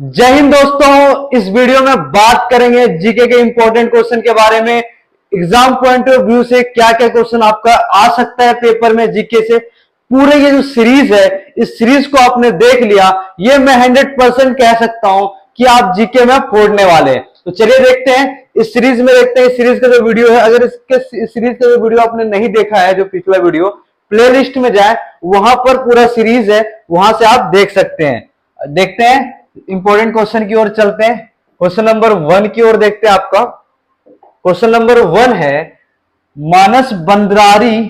जय हिंद दोस्तों, इस वीडियो में बात करेंगे जीके के इंपॉर्टेंट क्वेश्चन के बारे में। एग्जाम पॉइंट ऑफ व्यू से क्या क्या क्वेश्चन आपका आ सकता है पेपर में जीके से। पूरे ये जो सीरीज है, इस सीरीज को आपने देख लिया, ये मैं 100% कह सकता हूं कि आप जीके में फोड़ने वाले हैं। तो चलिए देखते हैं इस सीरीज में, देखते हैं इस सीरीज का जो वीडियो है। अगर इसके सीरीज का जो वीडियो आपने नहीं देखा है, जो पिछला वीडियो, प्लेलिस्ट में जाए, वहां पर पूरा सीरीज है, वहां से आप देख सकते हैं। देखते हैं इंपॉर्टेंट क्वेश्चन की ओर चलते हैं। क्वेश्चन नंबर 1 की ओर देखते हैं। आपका क्वेश्चन नंबर 1 है, मानस बंदरारी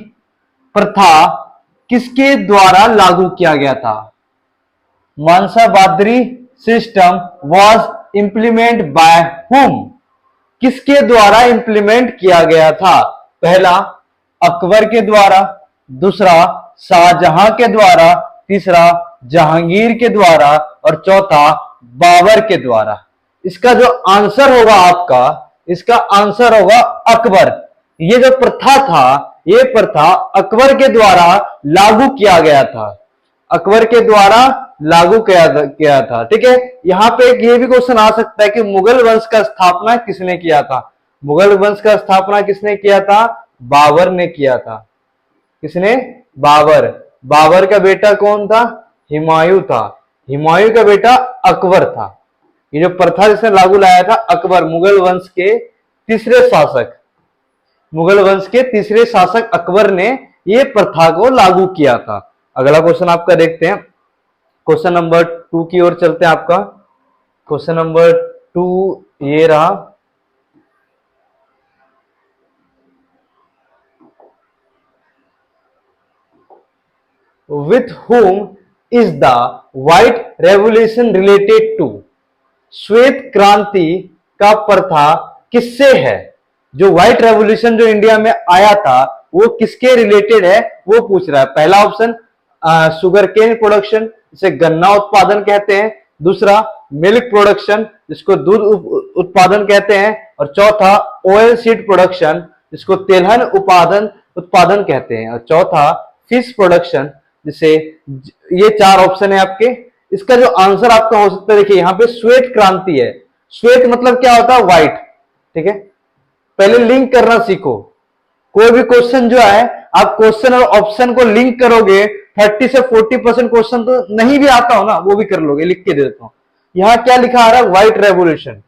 प्रथा किसके द्वारा लागू किया गया था? Mansabdari system was implement by whom? किसके द्वारा इंप्लीमेंट किया गया था? पहला अकबर के द्वारा, दूसरा शाहजहां के द्वारा, तीसरा जहांगीर के द्वारा और चौथा बाबर के द्वारा। इसका जो आंसर होगा आपका, इसका आंसर होगा अकबर। ये जो प्रथा था, ये प्रथा अकबर के द्वारा लागू किया गया था। अकबर के द्वारा लागू किया था। ठीक है, यहां पे एक ये भी क्वेश्चन आ सकता है कि मुगल वंश का स्थापना किसने किया था? मुगल वंश का स्थापना किसने किया था? बाबर ने किया था। किसने? बाबर। बाबर का बेटा कौन था? हुमायूं था। हुमायूं का बेटा अकबर था। ये जो प्रथा जिसने लागू लाया था अकबर, मुगल वंश के तीसरे शासक, मुगल वंश के तीसरे शासक अकबर ने ये प्रथा को लागू किया था। अगला क्वेश्चन आपका देखते हैं। क्वेश्चन नंबर 2 की ओर चलते हैं। आपका क्वेश्चन नंबर 2 ये रहा। With whom is the White Revolution related to? श्वेत क्रांति का प्रथा किससे है? जो व्हाइट रेवोल्यूशन जो इंडिया में आया था, वो किसके रिलेटेड है, वो पूछ रहा है। पहला ऑप्शन शुगर केन प्रोडक्शन, जिसे गन्ना उत्पादन कहते हैं। दूसरा मिल्क प्रोडक्शन, जिसको दूध उत्पादन कहते हैं। और चौथा ऑयल सीड प्रोडक्शन, जिसको तेलहन उत्पादन कहते हैं। और चौथा फिश प्रोडक्शन, जिसे, ये 4 ऑप्शन है आपके। इसका जो आंसर आपका हो सकता है, देखिए यहां पे श्वेत क्रांति है। श्वेत मतलब क्या होता है? व्हाइट। ठीक है, पहले लिंक करना सीखो। कोई भी क्वेश्चन जो है, आप क्वेश्चन और ऑप्शन को लिंक करोगे, 30 से 40% क्वेश्चन तो नहीं भी आता हो ना, वो भी कर लोगे। लिख के दे देता हूं। यहां क्या लिखा आ रहा है? White revolution.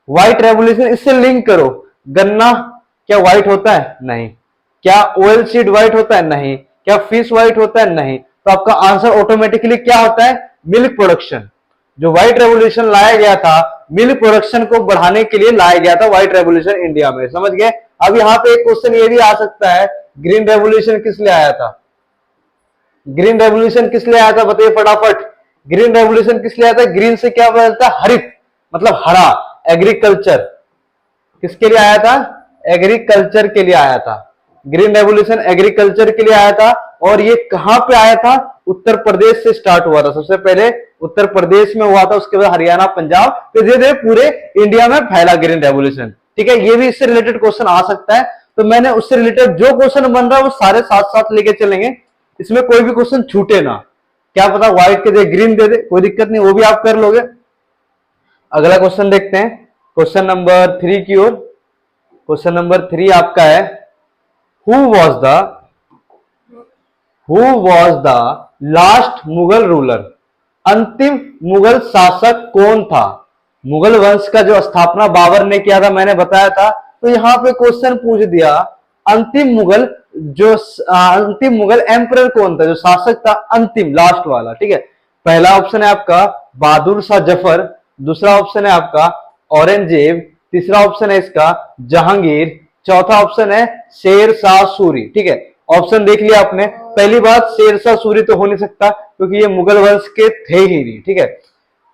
व्हाइट रेवोल्यूशन, इससे लिंक करो। गन्ना क्या व्हाइट होता है? नहीं। क्या ऑयल सीड व्हाइट होता है? नहीं। क्या फिश व्हाइट होता है? नहीं। तो आपका आंसर ऑटोमेटिकली क्या होता है? Milk production. जो व्हाइट रेवोल्यूशन लाया गया था, मिल्क प्रोडक्शन को बढ़ाने के लिए लाया गया था व्हाइट रेवोल्यूशन इंडिया में। समझ गए? अब यहां पे एक क्वेश्चन ये भी आ सकता है, ग्रीन रेवोल्यूशन किस लिए आया था? ग्रीन रेवोल्यूशन किस लिए आया था? बताइए फटाफट। ग्रीन रेवोल्यूशन किस लिए आया था? ग्रीन से क्या बदलता है? हरित, मतलब हरा, एग्रीकल्चर। किसके लिए आया था? एग्रीकल्चर के लिए आया था। ग्रीन रेवोल्यूशन एग्रीकल्चर के लिए आया था। और ये कहां पे आया था? उत्तर प्रदेश से स्टार्ट हुआ था। सबसे पहले उत्तर प्रदेश में हुआ था, उसके बाद हरियाणा, पंजाब, फिर धीरे धीरे पूरे इंडिया में फैला ग्रीन रेवोल्यूशन। ठीक है, ये भी इससे रिलेटेड क्वेश्चन आ सकता है। तो मैंने उससे रिलेटेड जो क्वेश्चन बन रहा है वो सारे साथ साथ लेके चलेंगे, इसमें कोई भी क्वेश्चन छूटे ना। क्या पता व्हाइट के दे ग्रीन दे दे, कोई दिक्कत नहीं, वो भी आप कर लोगे। अगला क्वेश्चन देखते हैं, क्वेश्चन नंबर 3 की ओर। क्वेश्चन नंबर 3 आपका है, Who was the last Mughal ruler? अंतिम मुगल शासक कौन था? मुगल वंश का जो स्थापना बाबर ने किया था, मैंने बताया था। तो यहां पे क्वेश्चन पूछ दिया, अंतिम मुगल एम्परर कौन था, जो शासक था अंतिम, लास्ट वाला। ठीक है, पहला ऑप्शन है आपका बहादुर शाह जफर, दूसरा ऑप्शन है आपका औरंगजेब, तीसरा ऑप्शन है इसका जहांगीर, चौथा ऑप्शन है शेर शाह सूरी। ठीक है, ऑप्शन देख लिया आपने। पहली बात, शेर शाह सूरी तो हो नहीं सकता, क्योंकि ये मुगल वंश के थे ही नहीं। ठीक है,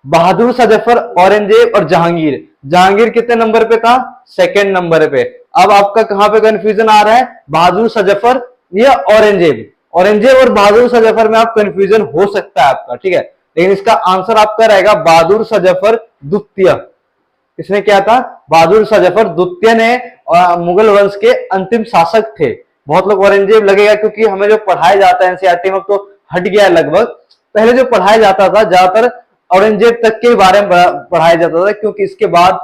बहादुर शाह जफर, औरंगजेब और जहांगीर। जहांगीर कितने नंबर पे था? 2nd नंबर पे। अब आपका कहां पे कंफ्यूजन आ रहा है? बहादुर शाह जफर या औरंगजेब। औरंगजेब और बहादुर शाह जफर में आप कंफ्यूजन हो सकता है आपका। ठीक है, लेकिन इसका आंसर आपका रहेगा बहादुर शाह जफर द्वितीय। इसने क्या था? बहादुर शाह जफर द्वितीय ने मुगल वंश के अंतिम शासक थे। बहुत लोग औरंगजेब लगेगा, क्योंकि हमें जो पढ़ाया जाता है एनसीईआरटी में तो हट गया लगभग। पहले जो पढ़ाया जाता था ज्यादातर औरंगजेब तक के बारे में पढ़ाया जाता था, क्योंकि इसके बाद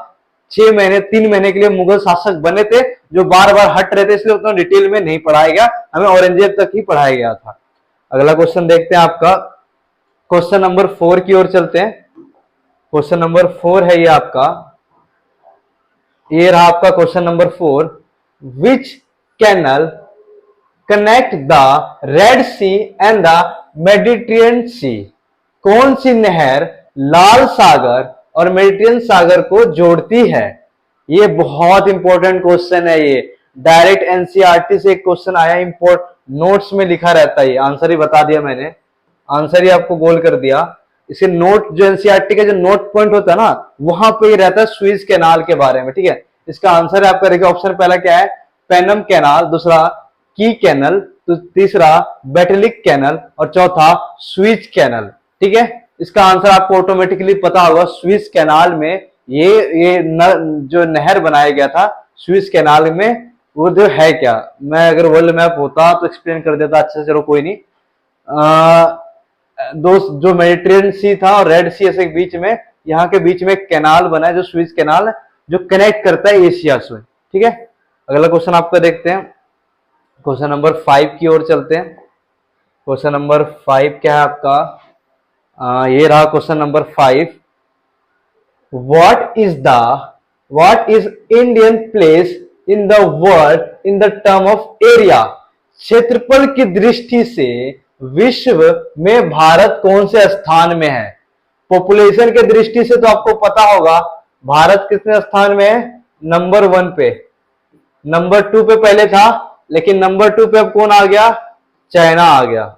6 महीने 3 महीने के लिए मुगल शासक बने थे जो बार बार हट रहे थे, इसलिए उतना डिटेल में नहीं पढ़ाया गया, हमें औरंगजेब तक ही पढ़ाया गया था। अगला क्वेश्चन देखते हैं आपका, क्वेश्चन नंबर 4 की ओर चलते हैं। क्वेश्चन नंबर 4 है ये आपका, ये रहा आपका question number 4। Which canal connect the Red Sea and the Mediterranean Sea? कौन सी नहर लाल सागर और मेडिटेरियन सागर को जोड़ती है? ये बहुत इंपॉर्टेंट क्वेश्चन है, ये डायरेक्ट एनसीईआरटी से एक क्वेश्चन आया, इंपोर्ट नोट्स में लिखा रहता है, आंसर ही बता दिया मैंने, आंसर ही आपको गोल कर दिया। इसके नोट जो एनसीईआरटी का जो नोट पॉइंट होता है ना, वहां पे ये रहता है स्वीज कैनाल के बारे में, ठीक है। इसका आंसर है आपका, देखिए ऑप्शन पहला क्या है, पेनम कैनाल, दूसरा की कैनल, तो तीसरा बेटलिक कैनल और चौथा स्वीज कैनल, ठीक है। इसका आंसर आपको ऑटोमेटिकली पता होगा, स्वीज कैनाल में ये जो नहर बनाया गया था स्वीज कैनाल में, वो जो है क्या, मैं अगर वर्ल्ड मैप होता तो एक्सप्लेन कर देता अच्छे से, चलो कोई नहीं। दो जो मेडिटेरियन सी था और रेड सी ऐसे बीच में, यहाँ के बीच में एक कैनाल बना है जो स्वीज कैनाल, जो कनेक्ट करता है एशिया से, ठीक है। अगला क्वेश्चन आपका देखते हैं, क्वेश्चन नंबर 5 की ओर चलते हैं। क्वेश्चन नंबर 5 क्या है आपका, ये रहा question number 5। What is Indian place in the world in the term of area? क्षेत्रफल की दृष्टि से विश्व में भारत कौन से स्थान में है? पॉपुलेशन के दृष्टि से तो आपको पता होगा भारत कितने स्थान में है, नंबर 1 पे, नंबर 2 पे पहले था, लेकिन नंबर 2 पे अब कौन आ गया, चाइना आ गया।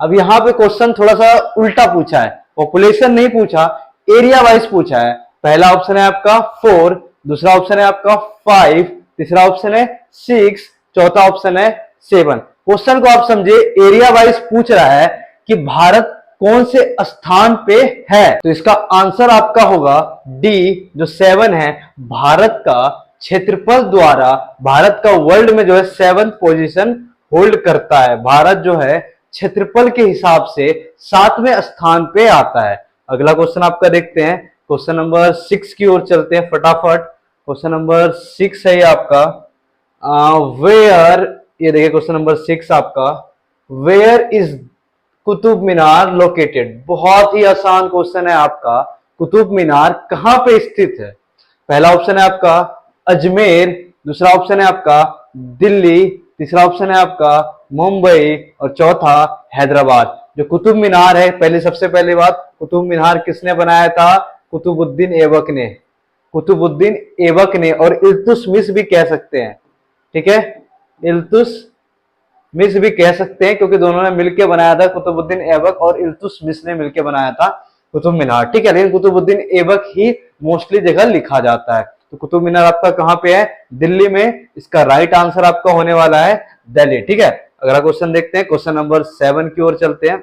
अब यहां पे क्वेश्चन थोड़ा सा उल्टा पूछा है, पॉपुलेशन नहीं पूछा, एरिया वाइज पूछा है। पहला ऑप्शन है आपका 4, दूसरा ऑप्शन है आपका 5, तीसरा ऑप्शन है 6, चौथा ऑप्शन है 7। क्वेश्चन को आप समझे, एरिया वाइज पूछ रहा है कि भारत कौन से स्थान पे है, तो इसका आंसर आपका होगा डी, जो 7 है। भारत का क्षेत्रफल द्वारा भारत का वर्ल्ड में जो है 7th पोजीशन होल्ड करता है। भारत जो है क्षेत्रफल के हिसाब से 7वें स्थान पे आता है। अगला क्वेश्चन आपका देखते हैं, क्वेश्चन नंबर 6 की ओर चलते हैं फटाफट। क्वेश्चन नंबर 6 है ये आपका, वेयर, ये देखिए क्वेश्चन नंबर 6 आपका, where is Qutub Minar located? बहुत ही आसान क्वेश्चन है आपका, कुतुब मीनार कहां पे स्थित है? पहला ऑप्शन है आपका अजमेर, दूसरा ऑप्शन है आपका दिल्ली, तीसरा ऑप्शन है आपका मुंबई और चौथा हैदराबाद। जो कुतुब मीनार है, पहले सबसे पहली बात, कुतुब मीनार किसने बनाया था? कुतुबुद्दीन ऐबक ने, कुतुबुद्दीन ऐबक ने, और इल्तुतमिश भी कह सकते हैं, ठीक है, इल्तुतमिश भी कह सकते हैं, क्योंकि दोनों ने मिलकर बनाया था, कुतुबुद्दीन ऐबक और इल्तुतमिश ने मिलकर बनाया था कुतुब मीनार, ठीक है। लेकिन कुतुबुद्दीन ऐबक ही मोस्टली जगह लिखा जाता है। तो कुतुब मीनार आपका कहां पे है? दिल्ली में। इसका राइट आंसर आपका होने वाला है दिल्ली, ठीक है। अगला क्वेश्चन देखते हैं, क्वेश्चन नंबर 7 की ओर चलते हैं।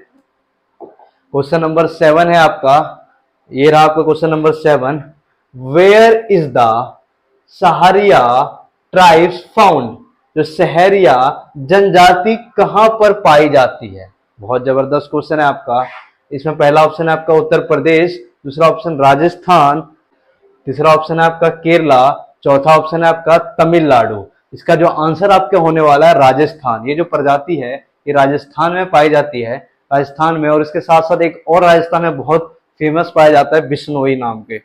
क्वेश्चन नंबर 7 है आपका, ये रहा आपका question number 7। Where is the Sahariya tribes found? जो सहरिया जनजाति कहां पर पाई जाती है? बहुत जबरदस्त क्वेश्चन है आपका। इसमें पहला ऑप्शन है आपका उत्तर प्रदेश, दूसरा ऑप्शन राजस्थान, तीसरा ऑप्शन है आपका केरला, चौथा ऑप्शन है आपका तमिलनाडु। इसका जो आंसर आपका होने वाला है राजस्थान। ये जो प्रजाति है ये राजस्थान में पाई जाती है, राजस्थान में। और इसके साथ साथ एक और राजस्थान में बहुत फेमस पाया जाता है, बिश्नोई नाम के,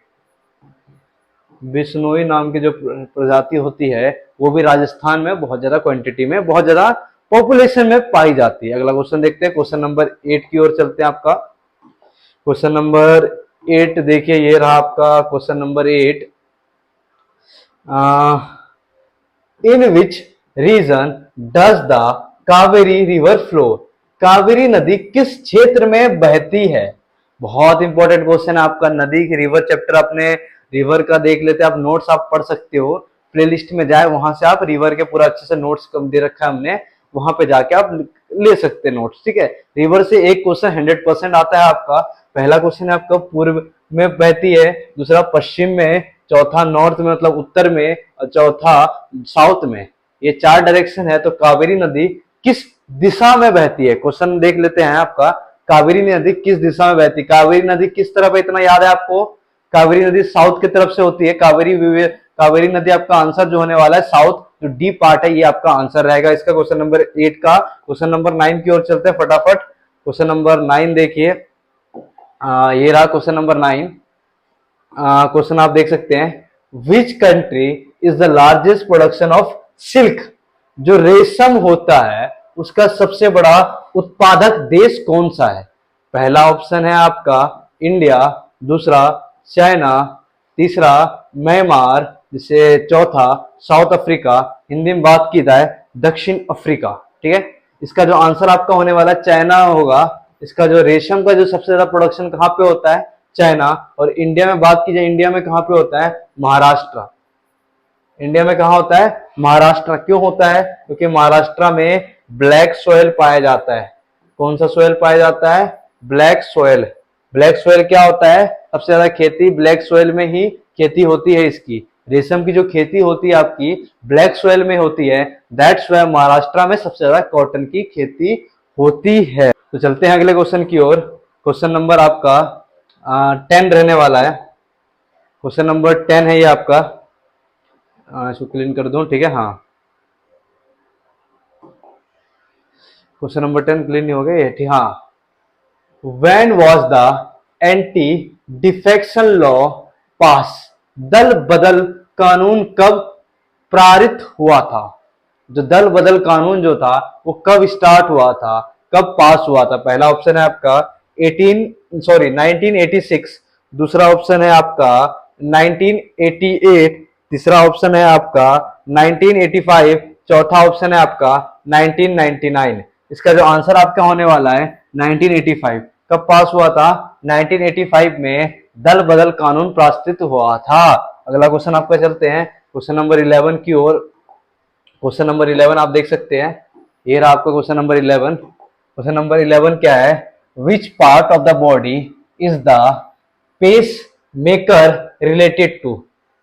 बिश्नोई नाम की जो प्रजाति होती है वो भी राजस्थान में बहुत ज्यादा क्वांटिटी में, बहुत ज्यादा पॉपुलेशन में पाई जाती है। अगला क्वेश्चन देखते हैं, क्वेश्चन नंबर 8 की ओर चलते हैं आपका। क्वेश्चन नंबर 8 देखिए, ये रहा आपका question number 8। In which region does the Kaveri river flow? Kaveri नदी किस क्षेत्र में बहती है? बहुत इंपॉर्टेंट क्वेश्चन है आपका। नदी की रिवर चैप्टर अपने रिवर का देख लेते हैं आप, नोट्स आप पढ़ सकते हो, प्लेलिस्ट में जाए, वहां से आप रिवर के पूरा अच्छे से नोट्स दे रखा है हमने, वहां पे जाके आप ले सकते हैं नोट्स, ठीक है। रिवर से एक क्वेश्चन 100% आता है आपका। पहला क्वेश्चन है आपका पूर्व में बहती है, दूसरा पश्चिम में, चौथा नॉर्थ में मतलब उत्तर में, और चौथा साउथ में। ये 4 डायरेक्शन है। तो कावेरी नदी किस दिशा में बहती है? क्वेश्चन देख लेते हैं आपका। कावेरी नदी किस दिशा में बहती? कावेरी नदी किस तरफ है, इतना याद है आपको? कावेरी नदी साउथ की तरफ से होती है। कावेरी नदी आपका आंसर जो होने वाला है साउथ, जो डी पार्ट है ये आपका आंसर रहेगा इसका क्वेश्चन नंबर 8 का। क्वेश्चन नंबर 9 की ओर चलते हैं फटाफट। क्वेश्चन नंबर 9 देखिए, ये रहा क्वेश्चन नंबर 9। क्वेश्चन आप देख सकते हैं, which country is the largest production of silk? जो रेशम होता है उसका सबसे बड़ा उत्पादक देश कौन सा है? पहला ऑप्शन है आपका इंडिया, दूसरा चाइना, तीसरा म्यांमार, जिसे चौथा साउथ अफ्रीका, हिंदी में बात की जाए दक्षिण अफ्रीका। ठीक है, इसका जो आंसर आपका होने वाला चाइना होगा। इसका जो रेशम का जो सबसे ज्यादा प्रोडक्शन कहाँ पे होता है? चाइना। और इंडिया में बात की जाए, इंडिया में कहाँ पे होता है? महाराष्ट्र। इंडिया में कहाँ होता है? महाराष्ट्र। क्यों होता है? क्योंकि महाराष्ट्र में ब्लैक सोयल पाया जाता है। कौन सा सोयल पाया जाता है? Black soil. ब्लैक सोयल क्या होता है? सबसे ज्यादा खेती ब्लैक सोयल में ही खेती होती है। इसकी रेशम की जो खेती होती है आपकी ब्लैक सोयल में होती है। दैट्स व्हाई महाराष्ट्र में सबसे ज्यादा कॉटन की खेती होती है। तो चलते हैं अगले क्वेश्चन की ओर। क्वेश्चन नंबर आपका 10 रहने वाला है। क्वेश्चन नंबर 10 है ये आपका, इसको क्लीन कर दूं, ठीक है। हाँ, क्वेश्चन नंबर 10 क्लीन नहीं हो गया ये, ठीक। हाँ, when was the anti defection law पास? दल बदल कानून कब पारित हुआ था? जो दल बदल कानून जो था वो कब स्टार्ट हुआ था, कब पास हुआ था? पहला ऑप्शन है आपका 1986, दूसरा ऑप्शन है आपका 1988, तीसरा ऑप्शन है आपका 1985, चौथा ऑप्शन है आपका 1999। इसका जो आंसर आपका होने वाला है 1985। कब पास हुआ था? 1985 में दल बदल कानून प्रस्तावित हुआ था। अगला क्वेश्चन आपका चलते हैं क्वेश्चन नंबर 11 की ओर। क्वेश्चन नंबर 11 आप देख सकते हैं, ये रहा आपका क्वेश्चन नंबर 11। क्वेश्चन नंबर 11 क्या है? Which part of the body is the pacemaker related to?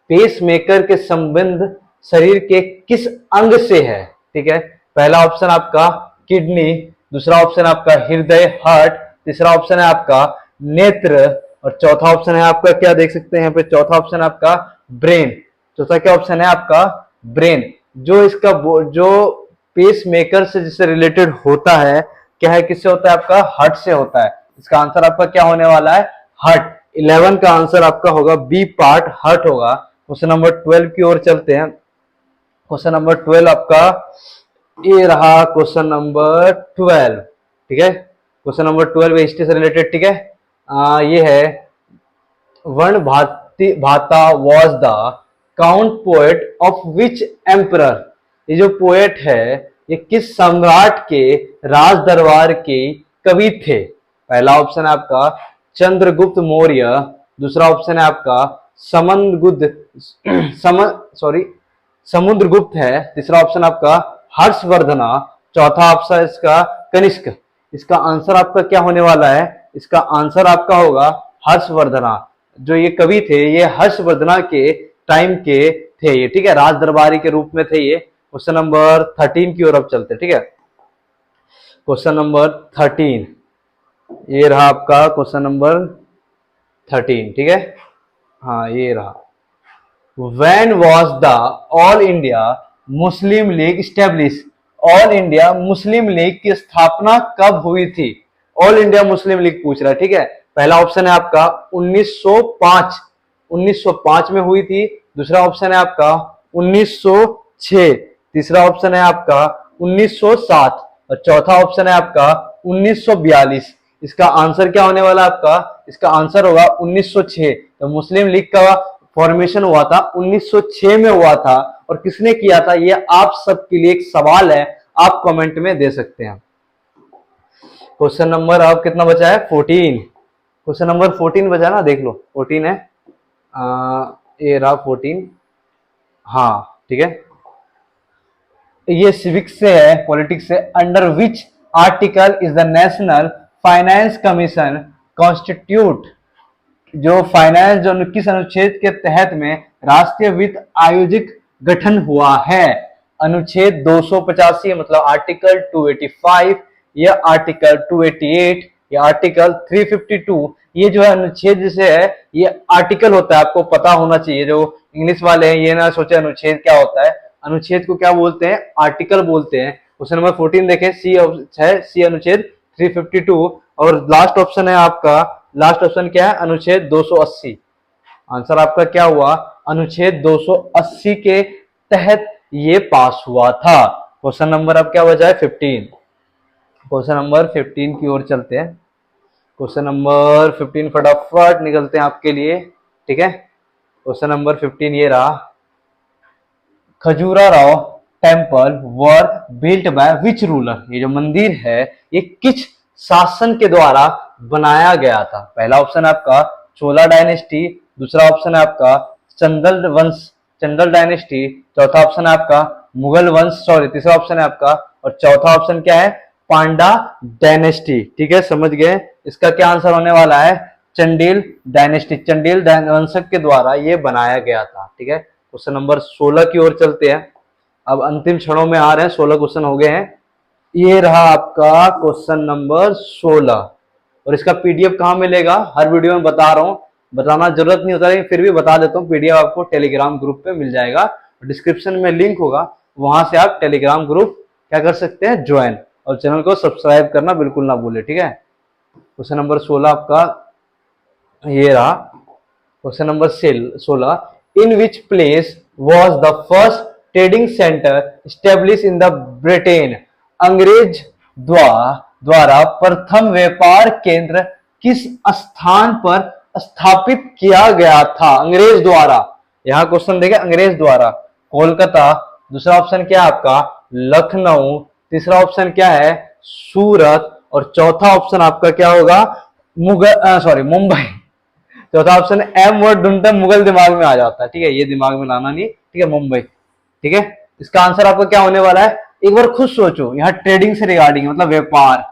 Pacemaker के संबंध शरीर के किस अंग से है? ठीक है, पहला ऑप्शन आपका किडनी, दूसरा ऑप्शन आपका हृदय हार्ट, तीसरा ऑप्शन है आपका नेत्र, और चौथा ऑप्शन है आपका क्या देख सकते हैं यहाँ पे, चौथा ऑप्शन है आपका ब्रेन। चौथा क्या ऑप्शन है आपका? ब्रेन। जो इसका जो पेस मेकर से जिससे रिलेटेड होता है, क्या है, किससे होता है? आपका हार्ट से होता है। इसका आंसर आपका क्या होने वाला है? हार्ट। 11 का आंसर आपका होगा बी पार्ट, हार्ट होगा। क्वेश्चन नंबर 12 की ओर चलते हैं। क्वेश्चन नंबर 12 आपका ये रहा क्वेश्चन नंबर 12। ठीक है, क्वेश्चन नंबर 12 हिस्ट्री से रिलेटेड। ठीक है, ये है वर्ण भाता was the count poet of which emperor? ये जो पोएट है ये किस सम्राट के राज दरबार के कवि थे? पहला ऑप्शन है आपका चंद्रगुप्त मौर्य, दूसरा ऑप्शन है आपका समुद्रगुप्त है, तीसरा ऑप्शन आपका हर्षवर्धना, चौथा ऑप्शन इसका कनिष्क। इसका आंसर आपका क्या होने वाला है? इसका आंसर आपका होगा हर्षवर्धना। जो ये कवि थे ये हर्षवर्धना के टाइम के थे ये, ठीक है, राज दरबारी के रूप में थे ये। क्वेश्चन नंबर 13 की ओर अब चलते, ठीक है। क्वेश्चन नंबर 13 ये रहा आपका क्वेश्चन नंबर 13, ठीक है। हाँ, ये रहा। When was the All India Muslim League established? All India Muslim league की स्थापना कब हुई थी? ऑल इंडिया मुस्लिम लीग पूछ रहा है, ठीक है। पहला ऑप्शन है आपका 1905 में हुई थी, दूसरा ऑप्शन है आपका 1906, तीसरा ऑप्शन है आपका 1907 और चौथा ऑप्शन है आपका 1942। इसका आंसर क्या होने वाला आपका? इसका आंसर होगा 1906। तो मुस्लिम लीग का फॉर्मेशन हुआ था 1906 में हुआ था। और किसने किया था? ये आप सबके लिए एक सवाल है, आप कमेंट में दे सकते हैं। क्वेश्चन नंबर अब कितना बचा है? 14। क्वेश्चन नंबर 14 बचा ना, देख लो 14 है। ये रहा 14। हाँ, ठीक है, ये सिविक्स से है, पॉलिटिक्स से। Under which article is the national finance commission constitute? जो फाइनेंस जो किस अनुच्छेद के तहत में राष्ट्रीय वित्त आयोजित गठन हुआ है? अनुच्छेद 285 मतलब आर्टिकल 285 या आर्टिकल 288 ये आर्टिकल 352, ये जो है अनुच्छेद जिसे है, ये आर्टिकल होता है, आपको पता होना चाहिए। जो इंग्लिश वाले हैं ये ना सोचे अनुच्छेद क्या होता है, अनुच्छेद को क्या बोलते हैं, आर्टिकल बोलते हैं। क्वेश्चन नंबर 14 देखें, सी है, सी अनुच्छेद 352, और लास्ट ऑप्शन है आपका, लास्ट ऑप्शन क्या है, अनुच्छेद 280। आंसर आपका क्या हुआ, अनुच्छेद 280 के तहत ये पास हुआ था। क्वेश्चन नंबर अब क्या बचा है, 15। क्वेश्चन नंबर 15 की ओर चलते हैं। क्वेश्चन नंबर 15 फटाफट निकलते हैं आपके लिए, ठीक है। क्वेश्चन नंबर 15 ये रहा, Khajuraho temple were built by which ruler, ये जो मंदिर है ये किस शासन के द्वारा बनाया गया था। पहला ऑप्शन है आपका चोला डायनेस्टी, दूसरा ऑप्शन है आपका चंदल वंश, चंदल डायनेस्टी, चौथा ऑप्शन है आपका मुगल वंश, सॉरी तीसरा ऑप्शन है आपका, और चौथा ऑप्शन क्या है, पांडा डायनेस्टी। ठीक है, समझ गए। इसका क्या आंसर होने वाला है, चंदेल डायनेस्टी, चंदेल वंश के द्वारा ये बनाया गया था। ठीक है, क्वेश्चन नंबर 16 की ओर चलते हैं। अब अंतिम क्षणों में आ रहे हैं, 16 क्वेश्चन हो गए हैं। ये रहा आपका क्वेश्चन नंबर 16, और इसका पीडीएफ कहाँ मिलेगा, हर वीडियो में बता रहा हूँ, बताना जरूरत नहीं होता, लेकिन फिर भी बता देता हूँ। पीडीएफ आपको टेलीग्राम ग्रुप पे मिल जाएगा, डिस्क्रिप्शन में लिंक होगा, वहां से आप टेलीग्राम ग्रुप क्या कर सकते हैं, ज्वाइन, और चैनल को सब्सक्राइब करना बिल्कुल ना भूले। ठीक है, क्वेश्चन नंबर 16 आपका ये रहा, question number 16, in which place was the first trading centre establish in the Britain, अंग्रेज द्वारा प्रथम व्यापार केंद्र किस स्थान पर स्थापित किया गया था, अंग्रेज द्वारा। यहां क्वेश्चन देखें, अंग्रेज द्वारा, कोलकाता, दूसरा ऑप्शन क्या है आपका लखनऊ, तीसरा ऑप्शन क्या है सूरत, और चौथा ऑप्शन आपका क्या होगा मुंबई। चौथा ऑप्शन एम वर्ड ढूंढते मुगल दिमाग में आ जाता है, ठीक है, ये दिमाग में लाना नहीं, ठीक है, मुंबई। ठीक है, इसका आंसर आपका क्या होने वाला है, एक बार खुद सोचो, यहाँ ट्रेडिंग से रिगार्डिंग मतलब व्यापार,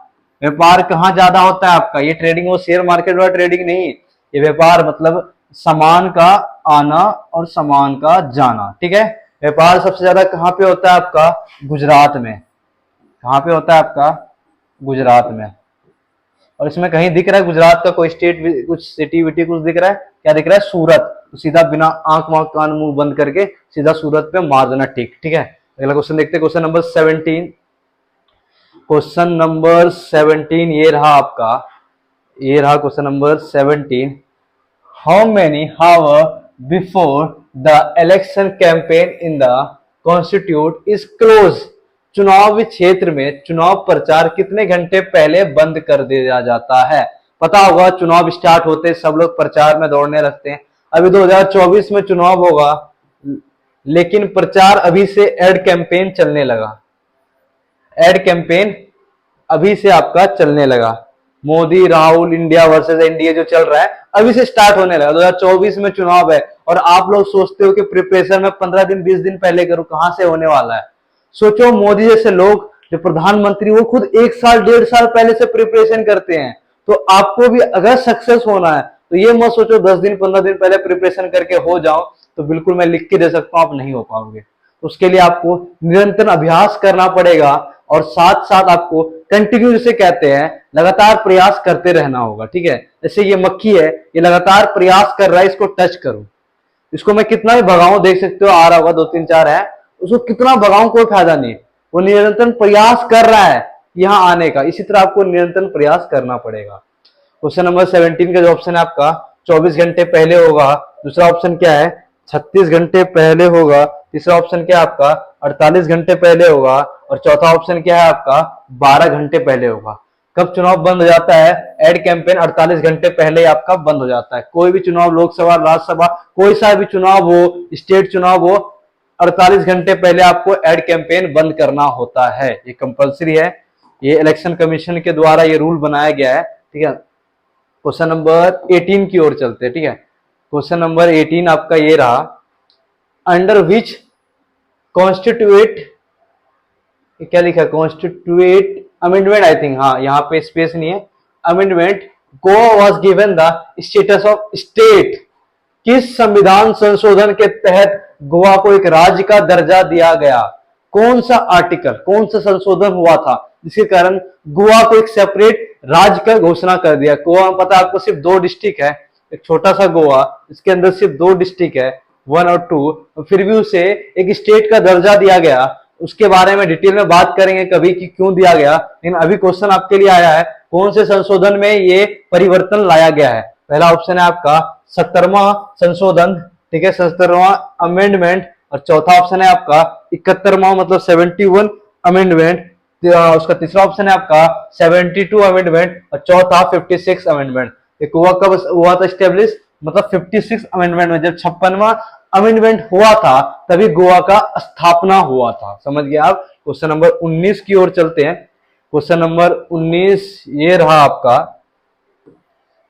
व्यापार कहाँ ज्यादा होता है आपका, ये ट्रेडिंग वो शेयर मार्केट वाला ट्रेडिंग नहीं, ये व्यापार मतलब सामान का आना और सामान का जाना। ठीक है, व्यापार सबसे ज्यादा कहाँ पे होता है आपका, गुजरात में। कहाँ पे होता है आपका, गुजरात में। और इसमें कहीं दिख रहा है गुजरात का कोई स्टेट, कुछ सिटी विटी कुछ दिख रहा है, क्या दिख रहा है, सूरत, तो सीधा बिना आंख वाँख कान मुंह बंद करके सीधा सूरत पे मार देना टिक। ठीक है, अगला क्वेश्चन देखते हैं, क्वेश्चन नंबर 17। क्वेश्चन नंबर 17 ये रहा आपका, ये रहा question number 17, how many hour before the election campaign in the constitute is close, चुनावी क्षेत्र में चुनाव प्रचार कितने घंटे पहले बंद कर दिया जाता है। पता होगा चुनाव स्टार्ट होते सब लोग प्रचार में दौड़ने लगते हैं। अभी 2024 में चुनाव होगा, लेकिन प्रचार अभी से एड कैंपेन चलने लगा, एड कैंपेन अभी से आपका चलने लगा। Modi Rahul India versus India जो चल रहा है अभी से स्टार्ट होने लगा। 2024 में चुनाव है और आप लोग सोचते हो कि प्रिपरेशन में 15 दिन 20 दिन पहले करूं, कहां से होने वाला है। सोचो मोदी जैसे लोग जो प्रधानमंत्री वो खुद 1 साल 1.5 साल पहले से प्रिपरेशन करते हैं, तो आपको भी अगर सक्सेस होना है तो ये मत सोचो 10 दिन 15 दिन पहले प्रिपरेशन करके हो जाओ, तो बिल्कुल मैं लिख के दे सकता हूं आप नहीं हो पाओगे। उसके लिए आपको निरंतर अभ्यास करना पड़ेगा और साथ साथ आपको कंटिन्यू जिसे कहते हैं लगातार प्रयास करते रहना होगा। ठीक है, जैसे ये मक्खी है, ये लगातार प्रयास कर रहा है, इसको टच करूं, इसको मैं कितना भी भगाऊं, देख सकते हो आ रहा होगा 2 3 4 है, उसको कितना भगाऊं कोई फायदा नहीं, वो निरंतर प्रयास कर रहा है यहां आने का। इसी तरह आपको निरंतर प्रयास करना पड़ेगा। क्वेश्चन नंबर 17 का जो ऑप्शन है आपका 24 घंटे पहले होगा, दूसरा ऑप्शन क्या है 36 घंटे पहले होगा, तीसरा ऑप्शन क्या है आपका 48 घंटे पहले होगा, और चौथा ऑप्शन क्या है आपका 12 घंटे पहले होगा। कब चुनाव बंद हो जाता है, एड कैंपेन 48 घंटे पहले आपका बंद हो जाता है। कोई भी चुनाव, लोकसभा राज्यसभा कोई सा भी चुनाव हो, स्टेट चुनाव हो, 48 घंटे पहले आपको एड कैंपेन बंद करना होता है, ये कंपलसरी है, ये इलेक्शन कमीशन के द्वारा ये रूल बनाया गया है। ठीक है, क्वेश्चन नंबर 18 की ओर चलते हैं। ठीक है, क्वेश्चन नंबर 18 आपका ये रहा, अंडर विच कॉन्स्टिट्यूट, क्या लिखा है कॉन्स्टिट्यूट अमेंडमेंट, आई थिंक, हाँ यहाँ पे स्पेस नहीं है, amendment Goa was given the status of state, किस संविधान संशोधन के तहत गोवा को एक राज्य का दर्जा दिया गया, कौन सा आर्टिकल, कौन सा संशोधन हुआ था जिसके कारण गोवा को एक सेपरेट राज्य का घोषणा कर दिया। गोवा में पता है आपको सिर्फ 2 डिस्ट्रिक्ट है, एक छोटा सा गोवा, इसके अंदर सिर्फ 2 डिस्ट्रिक्ट है, 1 और 2, फिर भी उसे एक स्टेट का दर्जा दिया गया। उसके बारे में डिटेल में बात करेंगे कभी कि क्यों दिया गया। लेकिन अभी क्वेश्चन आपके लिए आया है, कौन से संशोधन में ये परिवर्तन लाया गया है। पहला ऑप्शन है आपका 70वां संशोधन, ठीक है, 70वां अमेंडमेंट, और चौथा ऑप्शन है आपका 71वां मतलब 71 अमेंडमेंट, उसका तीसरा ऑप्शन है आपका 72 अमेंडमेंट, और चौथा 56 अमेंडमेंट। गोवा कब हुआ था स्टेब्लिश, मतलब 56 अमेंडमेंट में, जब 56वां अमेंडमेंट हुआ था तभी गोवा का स्थापना हुआ था। समझ गए आप। क्वेश्चन नंबर 19 की ओर चलते हैं। क्वेश्चन नंबर 19 ये रहा आपका,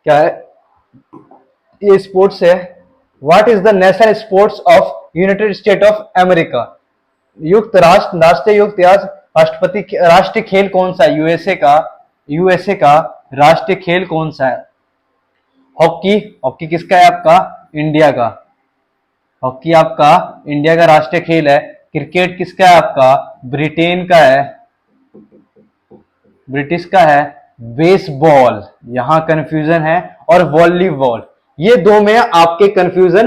क्या है ये स्पोर्ट्स है। What is the national sports of United state of America. युक्त राष्ट्र, राष्ट्रीय युक्त राष्ट्रपति राष्ट्रीय खेल कौन सा है यूएसए का राष्ट्रीय खेल कौन सा है। हॉकी, हॉकी किसका है आपका इंडिया का, हॉकी आपका इंडिया का राष्ट्रीय खेल है। क्रिकेट किसका है आपका ब्रिटेन का है, ब्रिटिश का है। बेसबॉल यहां कंफ्यूजन है, और वॉलीबॉल, ये दो में आपके कंफ्यूजन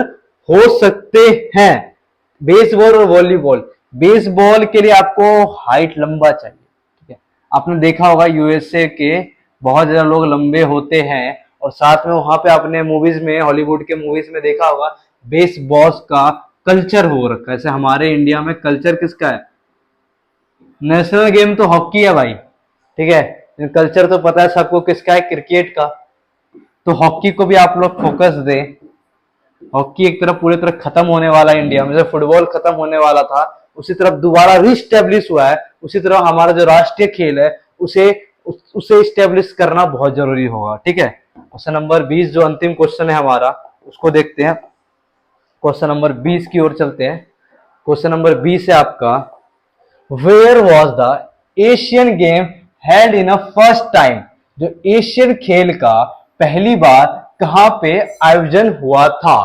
हो सकते हैं, बेसबॉल और वॉलीबॉल। बेसबॉल के लिए आपको हाइट लंबा चाहिए, ठीक है। आपने देखा होगा यूएसए के बहुत ज्यादा लोग लंबे होते हैं, और साथ में वहां पे आपने मूवीज में, हॉलीवुड के मूवीज में देखा होगा बेसबॉल का कल्चर हो रखा है। ऐसे हमारे इंडिया में कल्चर किसका है, नेशनल गेम तो हॉकी है भाई, ठीक है, कल्चर तो पता है सबको किसका है, क्रिकेट का। तो हॉकी को भी आप लोग फोकस दें। हॉकी एक तरफ पूरी तरह खत्म होने वाला है इंडिया में, जैसे फुटबॉल खत्म होने वाला था उसी तरफ दोबारा रिस्टेब्लिश हुआ है, उसी तरह हमारा जो राष्ट्रीय खेल है उसे स्टेब्लिश करना बहुत जरूरी होगा, ठीक है। क्वेश्चन नंबर 20 जो अंतिम क्वेश्चन है हमारा, उसको देखते हैं। क्वेश्चन नंबर 20 की ओर चलते हैं। क्वेश्चन नंबर 20 है आपका, where was the Asian game held in a first time. जो एशियन खेल का पहली बार कहां पे आयोजन हुआ था।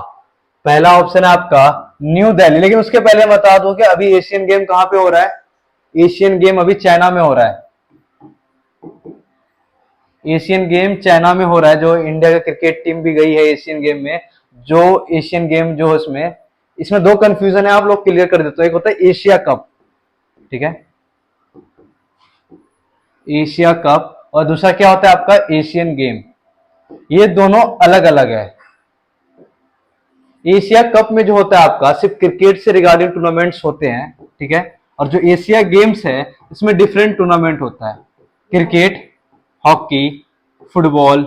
पहला ऑप्शन है आपका न्यू दिल्ली, लेकिन उसके पहले बता दो कि अभी एशियन गेम कहां पे हो रहा है, एशियन गेम अभी चाइना में हो रहा है। एशियन गेम चाइना में हो रहा है, जो इंडिया का क्रिकेट टीम भी गई है एशियन गेम में। जो एशियन गेम जो इसमें 2 कंफ्यूजन है, आप लोग क्लियर कर देते हो। एक होता है एशिया कप, ठीक है, एशिया कप, और दूसरा क्या होता है आपका एशियन गेम। ये दोनों अलग अलग है। एशिया कप में जो होता है आपका सिर्फ क्रिकेट से रिगार्डिंग टूर्नामेंट्स होते हैं, ठीक है, और जो एशिया गेम्स है इसमें डिफरेंट टूर्नामेंट होता है, क्रिकेट, हॉकी, फुटबॉल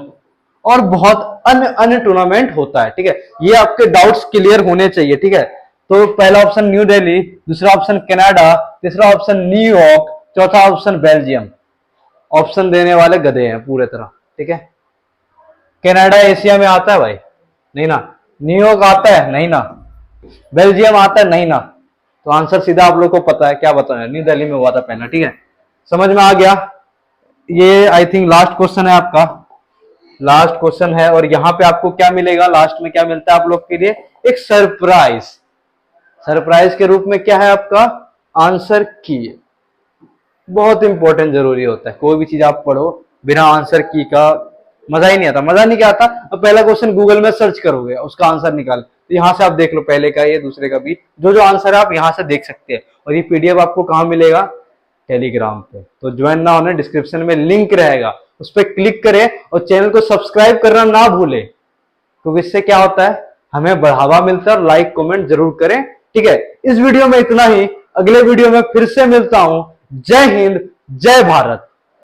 और बहुत अन्य टूर्नामेंट होता है, ठीक है। ये आपके डाउट्स क्लियर होने चाहिए, ठीक है। तो पहला ऑप्शन न्यू दिल्ली, दूसरा ऑप्शन कनाडा, तीसरा ऑप्शन न्यूयॉर्क, चौथा ऑप्शन बेल्जियम। ऑप्शन देने वाले गधे हैं पूरे तरह, ठीक है। कनाडा एशिया में आता है भाई, नहीं ना। न्यूयॉर्क आता है, नहीं ना। बेल्जियम आता है, नहीं ना। तो आंसर सीधा आप लोग को पता है, क्या बताया, न्यू दिल्ली में हुआ था पहला, ठीक है। समझ में आ गया। ये आई थिंक लास्ट क्वेश्चन है आपका, लास्ट क्वेश्चन है, और यहां पे आपको क्या मिलेगा, लास्ट में क्या मिलता है आप लोग के लिए, एक सरप्राइज। सरप्राइज के रूप में क्या है आपका आंसर की। बहुत इंपॉर्टेंट जरूरी होता है, कोई भी चीज आप पढ़ो बिना आंसर की का मजा ही नहीं आता। मजा नहीं क्या आता, अब पहला क्वेश्चन गूगल में सर्च करोगे, उसका आंसर निकाल, तो यहाँ से आप देख लो, पहले का ये दूसरे का भी, जो आंसर है आप यहाँ से देख सकते हैं। और ये पीडीएफ आपको कहाँ मिलेगा, टेलीग्राम पे। तो ज्वाइन ना होने, डिस्क्रिप्शन में लिंक रहेगा, उस पर क्लिक करें और चैनल को सब्सक्राइब करना ना भूले, क्योंकि इससे क्या होता है, हमें बढ़ावा मिलता है। और लाइक कमेंट जरूर करें, ठीक है। इस वीडियो में इतना ही, अगले वीडियो में फिर से मिलता हूं। जय हिंद, जय भारत।